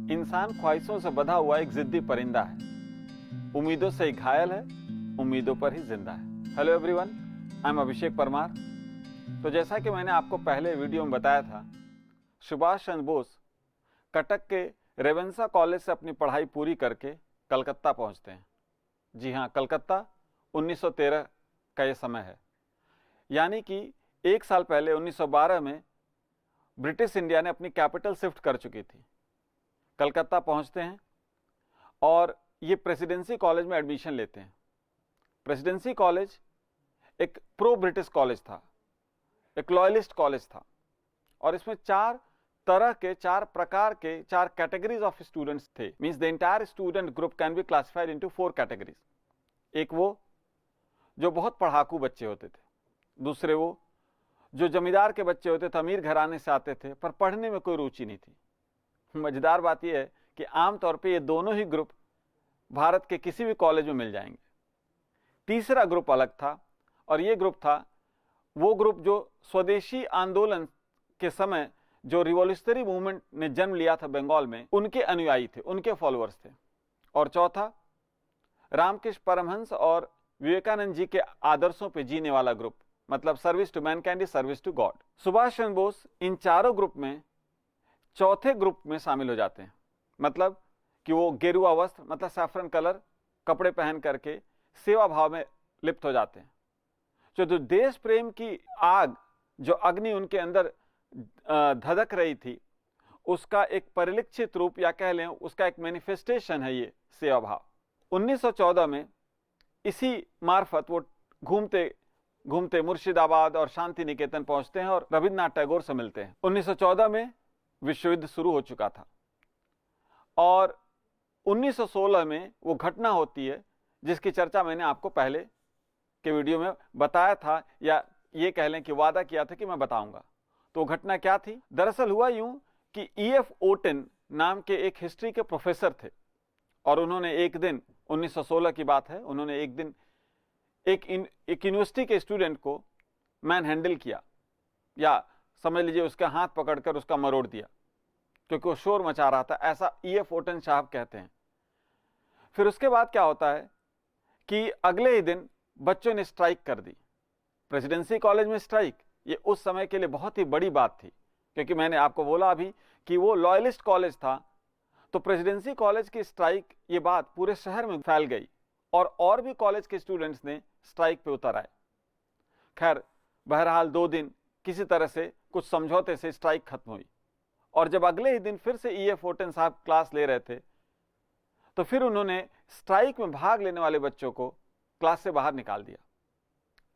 इंसान ख्वाहिशों से बंधा हुआ एक जिद्दी परिंदा है। उम्मीदों से ही घायल है, उम्मीदों पर ही जिंदा है। हेलो एवरीवन, आई एम अभिषेक परमार। तो जैसा कि मैंने आपको पहले वीडियो में बताया था, सुभाष चंद्र बोस कटक के रेवेंसा कॉलेज से अपनी पढ़ाई पूरी करके कलकत्ता पहुंचते हैं। जी हाँ, कलकत्ता 1913 का ये समय है, यानी कि एक साल पहले 1912 में ब्रिटिश इंडिया ने अपनी कैपिटल शिफ्ट कर चुकी थी। कलकत्ता पहुंचते हैं और ये प्रेसिडेंसी कॉलेज में एडमिशन लेते हैं। प्रेसिडेंसी कॉलेज एक प्रो ब्रिटिश कॉलेज था, एक लॉयलिस्ट कॉलेज था, और इसमें चार प्रकार के चार कैटेगरीज ऑफ स्टूडेंट्स थे। Means the entire student group can be classified into 4 categories. एक वो जो बहुत पढ़ाकू बच्चे होते थे, दूसरे वो जो जमींदार के बच्चे होते थे, अमीर घराने से आते थे पर पढ़ने में कोई रुचि नहीं थी। मजेदार बात यह है कि आमतौर पे ये दोनों ही ग्रुप भारत के किसी भी कॉलेज में मिल जाएंगे। तीसरा ग्रुप अलग था, और ये ग्रुप था वो ग्रुप जो स्वदेशी आंदोलन के समय जो रिवॉल्यूशनरी मूवमेंट ने जन्म लिया था बंगाल में, उनके अनुयायी थे, उनके फॉलोअर्स थे। और चौथा रामकृष्ण परमहंस और विवेकानंद जी के आदर्शों पे जीने वाला ग्रुप, मतलब service to mankind, service to God. Subhash Chandra Bose इन चारों ग्रुप में चौथे ग्रुप में शामिल हो जाते हैं, मतलब कि वो गेरुआ वस्त्र, मतलब सैफरन कलर कपड़े पहन करके सेवा भाव में लिप्त हो जाते हैं। जो देश प्रेम की आग, जो अग्नि उनके अंदर धधक रही थी, उसका एक परिलक्षित रूप या कह लें उसका एक मैनिफेस्टेशन है ये सेवा भाव। 1914 में इसी मार्फत वो घूमते घूमते मुर्शिदाबाद और शांति निकेतन पहुंचते हैं और रविन्द्रनाथ टैगोर से मिलते हैं। 1914 में विश्व युद्ध शुरू हो चुका था, और 1916 में वो घटना होती है जिसकी चर्चा मैंने आपको पहले के वीडियो में बताया था, या ये कह लें कि वादा किया था कि मैं बताऊंगा। तो घटना क्या थी? दरअसल हुआ यूं कि E.F. ओटन नाम के एक हिस्ट्री के प्रोफेसर थे, और उन्होंने एक दिन, 1916 की बात है, उन्होंने एक दिन एक यूनिवर्सिटी के स्टूडेंट को मैन हैंडल किया, या समझ लीजिए उसका हाथ पकड़कर उसका मरोड़ दिया, क्योंकि वो शोर मचा रहा था, ऐसा E.F. ओटन साहब कहते हैं। फिर उसके बाद क्या होता है कि अगले ही दिन बच्चों ने स्ट्राइक कर दी। प्रेसिडेंसी कॉलेज में स्ट्राइक, ये उस समय के लिए बहुत ही बड़ी बात थी, क्योंकि मैंने आपको बोला अभी कि वो लॉयलिस्ट कॉलेज था। तो प्रेसिडेंसी कॉलेज की स्ट्राइक, ये बात पूरे शहर में फैल गई, और भी कॉलेज के स्टूडेंट्स ने स्ट्राइक पे उतर आए। खैर, बहरहाल 2 दिन किसी तरह से कुछ समझौते से स्ट्राइक खत्म हुई, और जब अगले ही दिन फिर से E.F. ओटन साहब क्लास ले रहे थे, तो फिर उन्होंने स्ट्राइक में भाग लेने वाले बच्चों को क्लास से बाहर निकाल दिया।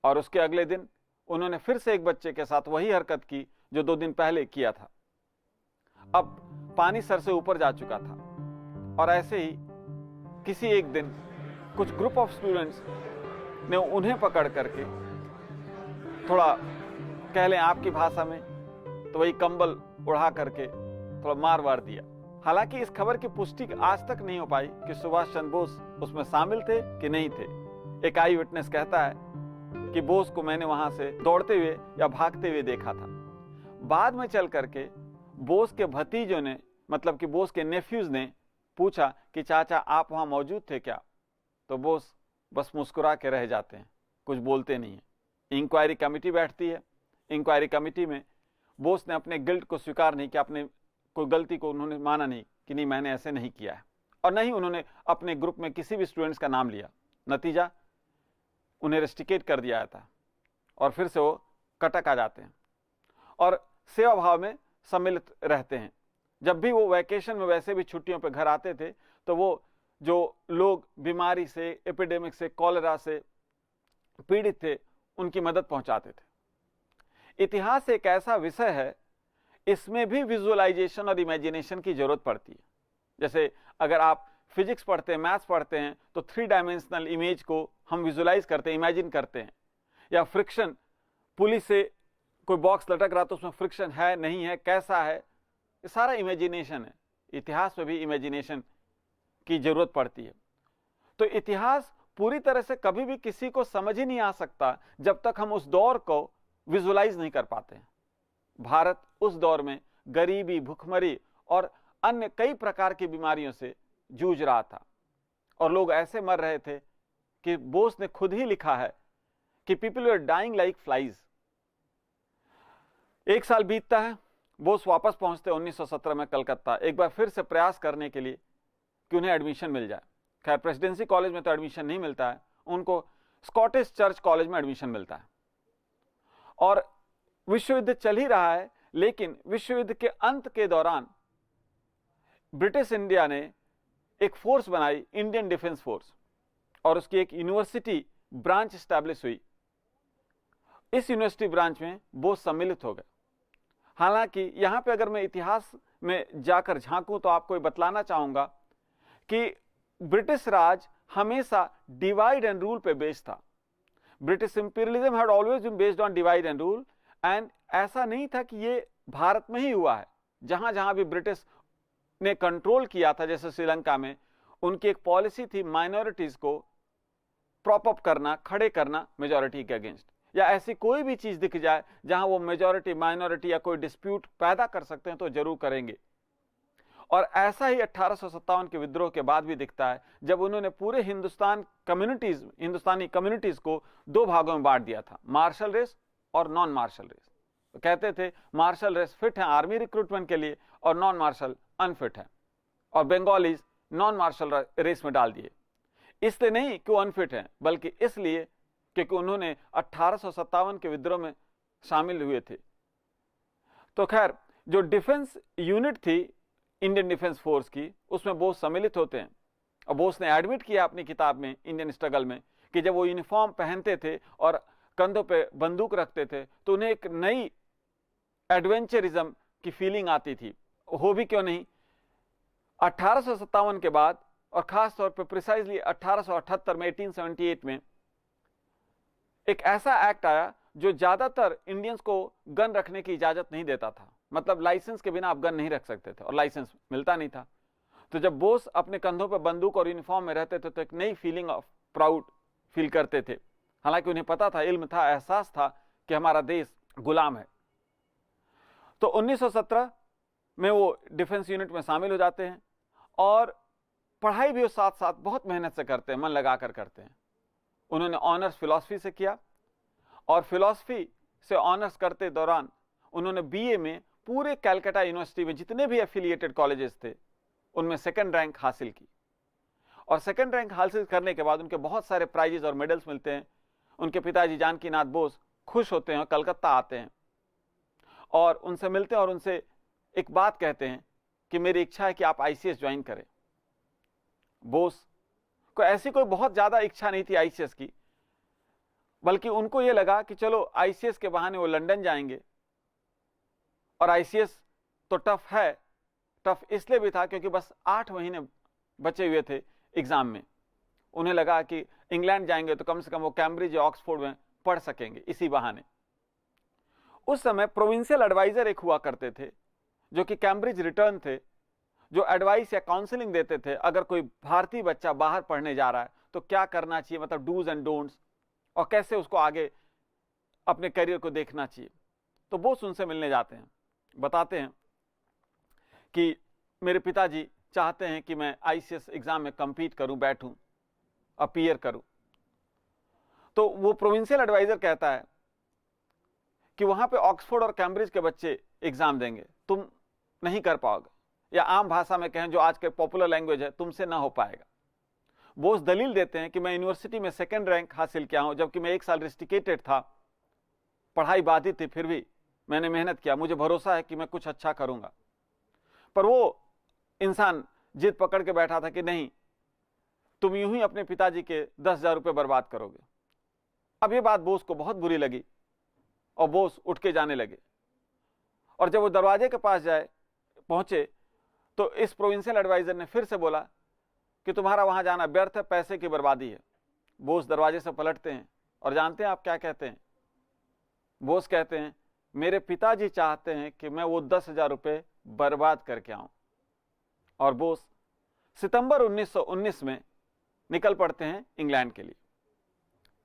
और उसके अगले दिन उन्होंने फिर से एक बच्चे के साथ वही हरकत की जो 2 दिन पहले किया था। अब पानी सर से ऊपर जा चुका था, और ऐसे ही किसी एक दिन कुछ ग्रुप ऑफ स्टूडेंट्स ने उन्हें पकड़ करके, थोड़ा कह लें आपकी भाषा में तो वही कंबल उड़ा करके थोड़ा मार वार दिया। हालांकि इस खबर की पुष्टि आज तक नहीं हो पाई कि सुभाष चंद्र बोस उसमें शामिल थे कि नहीं थे। एक आई विटनेस कहता है कि बोस को मैंने वहां से दौड़ते हुए या भागते हुए देखा था। बाद में चल करके बोस के भतीजों ने, मतलब कि बोस के नेफ्यूज ने पूछा कि चाचा आप वहां मौजूद थे क्या? तो बोस बस मुस्कुरा के रह जाते हैं, कुछ बोलते नहीं है। इंक्वायरी कमेटी बैठती है। इंक्वायरी कमेटी में बोस ने अपने गिल्ट को स्वीकार नहीं किया, अपने कोई गलती को उन्होंने माना नहीं कि नहीं मैंने ऐसे नहीं किया है, और नहीं उन्होंने अपने ग्रुप में किसी भी स्टूडेंट्स का नाम लिया। नतीजा, उन्हें रेस्ट्रिकेट कर दिया था, और फिर से वो कटक आ जाते हैं और सेवा भाव में सम्मिलित रहते हैं। जब भी वो वैकेशन में, वैसे भी छुट्टियों पर घर आते थे, तो वो जो लोग बीमारी से, एपिडेमिक से, कॉलेरा से पीड़ित थे, उनकी मदद पहुंचाते थे। इतिहास एक ऐसा विषय है, इसमें भी विजुअलाइजेशन और इमेजिनेशन की जरूरत पड़ती है। जैसे अगर आप फिजिक्स पढ़ते हैं, मैथ्स पढ़ते हैं, तो 3 डायमेंशनल इमेज को हम विजुअलाइज करते हैं, इमेजिन करते हैं। या फ्रिक्शन, पुली से कोई बॉक्स लटक रहा तो उसमें फ्रिक्शन है नहीं है, कैसा है, ये सारा इमेजिनेशन है। इतिहास में भी इमेजिनेशन की जरूरत पड़ती है। तो इतिहास पूरी तरह से कभी भी किसी को समझ ही नहीं आ सकता जब तक हम उस दौर को विजुअलाइज नहीं कर पाते हैं। भारत उस दौर में गरीबी, भुखमरी और अन्य कई प्रकार की बीमारियों से जूझ रहा था और लोग ऐसे मर रहे थे कि बोस ने खुद ही लिखा है कि people were dying like flies. एक साल बीतता है, बोस वापस पहुंचते 1917 में कलकत्ता, एक बार फिर से प्रयास करने के लिए कि उन्हें एडमिशन मिल जाए। खैर प्रेसिडेंसी कॉलेज में तो एडमिशन नहीं मिलता है, उनको स्कॉटिश चर्च कॉलेज में एडमिशन मिलता है और विश्व युद्ध चल ही रहा है। लेकिन विश्व युद्ध के अंत के दौरान ब्रिटिश इंडिया ने एक फोर्स बनाई, इंडियन डिफेंस फोर्स, और उसकी एक यूनिवर्सिटी ब्रांच स्टैब्लिश हुई। इस यूनिवर्सिटी ब्रांच में बोस सम्मिलित हो गए। हालांकि यहां पे अगर मैं इतिहास में जाकर झांकूं तो आपको बतलाना चाहूंगा कि ब्रिटिश राज हमेशा डिवाइड एंड रूल पे बेस्ड था। British imperialism had always been based on divide and rule, and ऐसा नहीं था कि ये भारत में ही हुआ है। जहां जहां भी ब्रिटिश ने कंट्रोल किया था, जैसे श्रीलंका में, उनकी एक पॉलिसी थी माइनॉरिटीज को प्रॉप अप करना, खड़े करना मेजॉरिटी के अगेंस्ट, या ऐसी कोई भी चीज दिख जाए जहां वो मेजॉरिटी माइनॉरिटी या कोई डिस्प्यूट पैदा कर सकते हैं तो जरूर करेंगे। और ऐसा ही 1857 के विद्रोह के बाद भी दिखता है, जब उन्होंने पूरे हिंदुस्तानी कम्युनिटीज को दो भागों में बांट दिया था, मार्शल रेस और नॉन मार्शल रेस। तो कहते थे मार्शल रेस फिट है आर्मी रिक्रूटमेंट के लिए और नॉन मार्शल अनफिट है, और बंगालीज नॉन मार्शल रेस में डाल दिए। इसलिए नहीं कि वो अनफिट है, बल्कि इसलिए क्योंकि उन्होंने 1857 के विद्रोह में शामिल हुए थे। तो खैर जो डिफेंस यूनिट थी इंडियन डिफेंस फोर्स की, उसमें बोस सम्मिलित होते हैं। और बोस ने एडमिट किया अपनी किताब में इंडियन स्ट्रगल में कि जब वो यूनिफॉर्म पहनते थे और कंधों पे बंदूक रखते थे तो उन्हें एक नई एडवेंचरिज्म की फीलिंग आती थी। हो भी क्यों नहीं, 1857 के बाद और खास तौर पे प्रिसाइजली 1878 में 1878 में एक ऐसा एक्ट आया जो ज्यादातर इंडियंस को गन रखने की इजाजत नहीं देता था। मतलब लाइसेंस के बिना आप गन नहीं रख सकते थे और लाइसेंस मिलता नहीं था। तो जब बोस अपने कंधों पर बंदूक और यूनिफॉर्म में रहते थे तो एक नई फीलिंग ऑफ प्राउड फील करते थे। हालांकि उन्हें पता था, इल्म था, एहसास था कि हमारा देश गुलाम है। तो 1917 में वो डिफेंस यूनिट में शामिल हो जाते हैं और पढ़ाई भी वो साथ साथ बहुत मेहनत से करते हैं, मन लगाकर करते हैं। उन्होंने ऑनर्स फिलॉसफी से किया और फिलॉसफी से ऑनर्स करते दौरान उन्होंने बीए में पूरे कलकत्ता यूनिवर्सिटी में जितने भी एफिलिएटेड कॉलेजेस थे उनमें सेकंड रैंक हासिल की। और सेकंड रैंक हासिल करने के बाद उनके बहुत सारे प्राइजेस और मेडल्स मिलते हैं। उनके पिताजी जानकी नाथ बोस खुश होते हैं और कलकत्ता आते हैं और उनसे मिलते हैं और उनसे एक बात कहते हैं कि मेरी इच्छा है कि आप आईसीएस ज्वाइन करें। बोस को ऐसी कोई बहुत ज्यादा इच्छा नहीं थी आईसीएस की, बल्कि उनको यह लगा कि चलो आईसीएस के बहाने वो लंदन जाएंगे। और आईसीएस तो टफ है, टफ इसलिए भी था क्योंकि बस 8 महीने बचे हुए थे एग्जाम में। उन्हें लगा कि इंग्लैंड जाएंगे तो कम से कम वो कैम्ब्रिज या ऑक्सफोर्ड में पढ़ सकेंगे इसी बहाने। उस समय प्रोविंशियल एडवाइजर एक हुआ करते थे जो कि कैम्ब्रिज रिटर्न थे, जो एडवाइस या काउंसलिंग देते थे अगर कोई भारतीय बच्चा बाहर पढ़ने जा रहा है तो क्या करना चाहिए, मतलब डूज एंड डोंट्स, और कैसे उसको आगे अपने करियर को देखना चाहिए। तो बोस उनसे मिलने जाते हैं, बताते हैं कि मेरे पिताजी चाहते हैं कि मैं आईसीएस एग्जाम में कंपीट करूं, बैठूं, अपीयर करूं। तो वो प्रोविंशियल एडवाइजर कहता है कि वहां पे ऑक्सफोर्ड और कैम्ब्रिज के बच्चे एग्जाम देंगे, तुम नहीं कर पाओगे, या आम भाषा में कहें जो आज के पॉपुलर लैंग्वेज है, तुमसे ना हो पाएगा। बोस दलील देते हैं कि मैं यूनिवर्सिटी में सेकंड रैंक हासिल किया हूं, जबकि मैं 1 साल रिस्ट्रिकेटेड था, पढ़ाई बाधित थी, फिर भी मैंने मेहनत किया, मुझे भरोसा है कि मैं कुछ अच्छा करूंगा। पर वो इंसान जिद पकड़ के बैठा था कि नहीं, तुम यूं ही अपने पिताजी के 10,000 रुपये बर्बाद करोगे। अब ये बात बोस को बहुत बुरी लगी और बोस उठ के जाने लगे। और जब वो दरवाजे के पास पहुंचे तो इस प्रोविंशियल एडवाइजर ने फिर से बोला कि तुम्हारा वहां जाना व्यर्थ है, पैसे की बर्बादी है। बोस दरवाजे से पलटते हैं और जानते हैं आप क्या कहते हैं? बोस कहते हैं मेरे पिताजी चाहते हैं कि मैं वो 10,000 रुपये बर्बाद करके आऊं। और बोस सितंबर 1919 में निकल पड़ते हैं इंग्लैंड के लिए।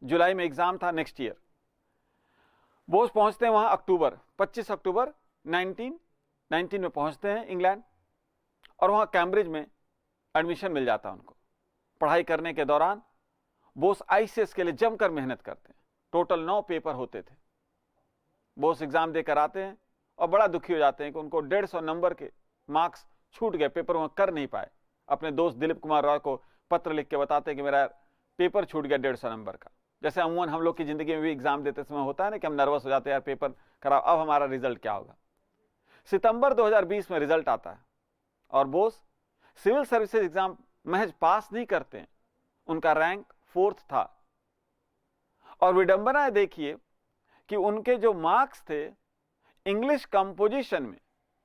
जुलाई में एग्जाम था नेक्स्ट ईयर। बोस पहुंचते हैं वहां 25 अक्टूबर 1919 में पहुंचते हैं इंग्लैंड। और वहाँ कैम्ब्रिज में एडमिशन मिल जाता उनको। पढ़ाई करने के दौरान बोस आईसीएस के लिए जमकर मेहनत करते हैं। टोटल 9 पेपर होते थे। बोस एग्जाम देकर आते हैं और बड़ा दुखी हो जाते हैं कि उनको 150 नंबर के मार्क्स छूट गए, पेपर वहाँ कर नहीं पाए। अपने दोस्त दिलीप कुमार रॉय को पत्र लिख के बताते हैं कि मेरा पेपर छूट गया 150 नंबर का। जैसे अमूमन हम लोग की जिंदगी में भी एग्जाम देते समय होता है ना कि हम नर्वस हो जाते हैं, यार पेपर खराब, अब हमारा रिजल्ट क्या होगा। सितंबर 2020 में रिजल्ट आता है और बोस सिविल सर्विसेज एग्जाम महज पास नहीं करते हैं, उनका रैंक 4th था। और विडंबना देखिए कि उनके जो मार्क्स थे इंग्लिश कंपोजिशन में,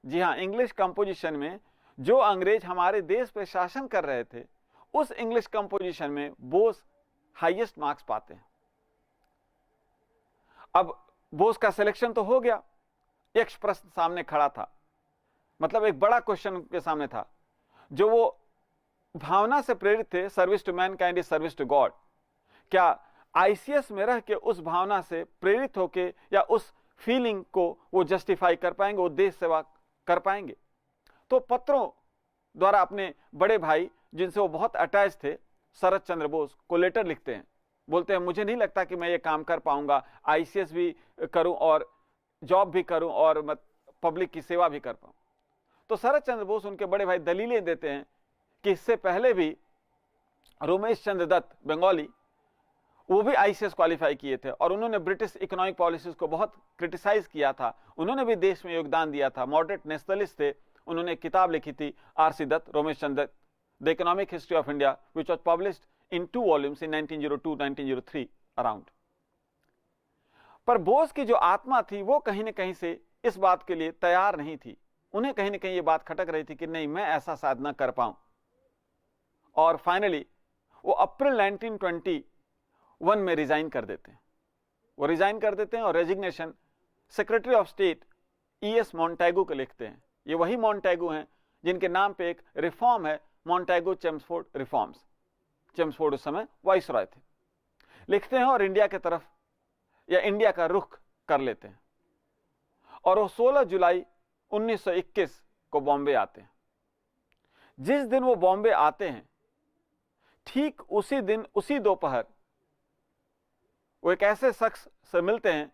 जी हां, इंग्लिश कंपोजिशन में जो अंग्रेज हमारे देश पे शासन कर रहे थे, उस इंग्लिश कंपोजिशन में बोस हाईएस्ट मार्क्स पाते हैं। अब बोस का सिलेक्शन तो हो गया, एक प्रश्न सामने खड़ा था, मतलब एक बड़ा क्वेश्चन उनके सामने था, जो वो भावना से प्रेरित थे, service to mankind is service to God. क्या आईसीएस में रह के उस भावना से प्रेरित होके या उस फीलिंग को वो जस्टिफाई कर पाएंगे, वो देश सेवा कर पाएंगे? तो पत्रों द्वारा अपने बड़े भाई जिनसे वो बहुत अटैच थे, शरद चंद्र बोस को लेटर लिखते हैं, बोलते हैं मुझे नहीं लगता कि मैं ये काम कर पाऊंगा, आईसीएस भी करूं और जॉब भी करूं और पब्लिक की सेवा भी कर पाऊं। तो शरद चंद्र बोस उनके बड़े भाई दलीलें देते हैं कि इससे पहले भी रोमेश चंद्र दत्त बंगाली, वो भी आईसीएस क्वालिफाई किए थे और उन्होंने ब्रिटिश इकोनॉमिक पॉलिसीज को बहुत क्रिटिसाइज किया था, उन्होंने भी देश में योगदान दिया था, मॉडरेट नेशनलिस्ट थे। उन्होंने एक किताब लिखी थी RC Dutt, Romesh Chandra Dutt, the economic history of India, which was published in 2 volumes in 1902-1903 around. पर बोस की जो आत्मा थी वो कहीं ना कहीं से इस बात के लिए तैयार नहीं थी। उन्हें कहीं ना कहीं ये बात खटक रही थी कि नहीं, मैं ऐसा शायद न कर पाऊं। और फाइनली वो अप्रैल 1921 में रिजाइन कर देते हैं। वो रिजाइन कर देते हैं और resignation secretary of state ES Montagu को लिखते हैं। ये वही मॉन्टेगू हैं जिनके नाम पे एक रिफॉर्म है, मॉन्टेगू चेम्सफोर्ड रिफॉर्म्स। चेम्सफोर्ड उस समय वाइसरॉय थे। लिखते हैं और इंडिया की तरफ या इंडिया का रुख कर लेते हैं और वो 16 जुलाई 1921 को बॉम्बे आते हैं। जिस दिन वो बॉम्बे आते हैं, ठीक उसी दिन, उसी दोपहर, वो एक ऐसे शख्स से मिलते हैं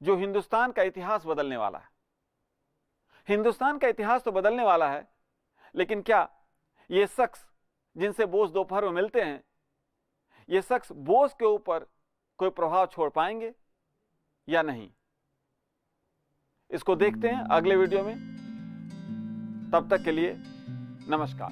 जो हिंदुस्तान का इतिहास बदलने वाला है। हिंदुस्तान का इतिहास तो बदलने वाला है, लेकिन क्या ये शख्स जिनसे बोस दोपहर में मिलते हैं, ये शख्स बोस के ऊपर कोई प्रभाव छोड़ पाएंगे या नहीं? इसको देखते हैं अगले वीडियो में। तब तक के लिए नमस्कार।